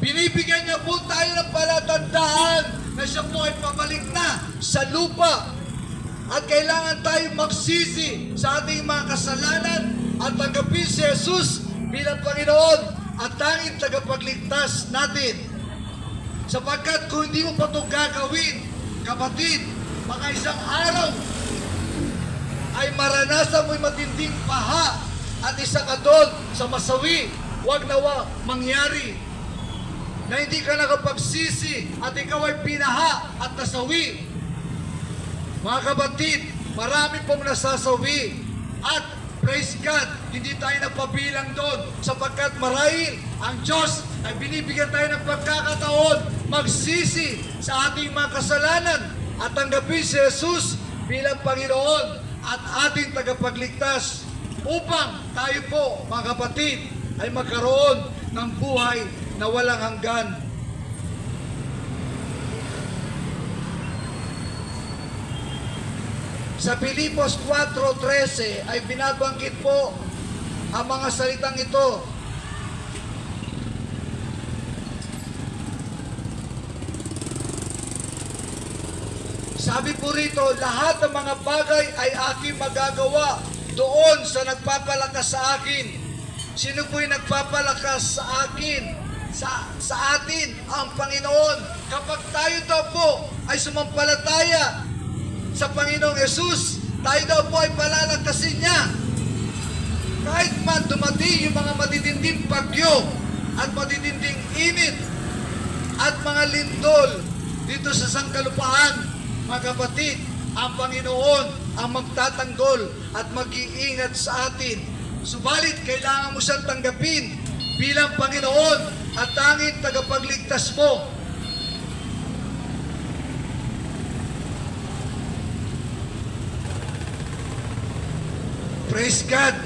Binibigyan niya po tayo ng palatandaan na siya po ay pabalik na sa lupa. At kailangan tayo magsisi sa ating mga kasalanan at tanggapin si Jesus bilang Panginoon at tanging tagapagligtas natin. Sapagkat kung hindi mo pa ito gagawin, kapatid, baka isang araw ay maranasan mo'y matinding paha at isa ka doon sa masawi. Huwag nawa mangyari na hindi ka nakapagsisi at ikaw ay pinaha at nasawi. Mga kapatid, marami pong nasasawi at praise God, hindi tayo napabilang doon sapagkat marahil ang Diyos ay binibigyan tayo ng pagkakataon magsisi sa ating mga kasalanan at tanggapin si Jesus bilang Panginoon at ating tagapagligtas upang tayo po, mga kapatid, ay magkaroon ng buhay na walang hanggan. Sa Filipos 4:13 ay binabanggit po ang mga salitang ito. Sabi po rito, lahat ng mga bagay ay aking magagawa doon sa nagpapalakas sa akin. Sino po yung nagpapalakas sa akin? Sa atin, ang Panginoon. Kapag tayo daw po ay sumampalataya sa Panginoong Jesus, tayo daw po ay palalakasin niya. Kahit man dumating yung mga matitinding bagyo at matitinding init at mga lindol dito sa sangkalupaan, mga kapatid, ang Panginoon ang magtatanggol at mag-iingat sa atin. Subalit, kailangan mo siyang tanggapin bilang Panginoon at tanging tagapagligtas mo. Praise God!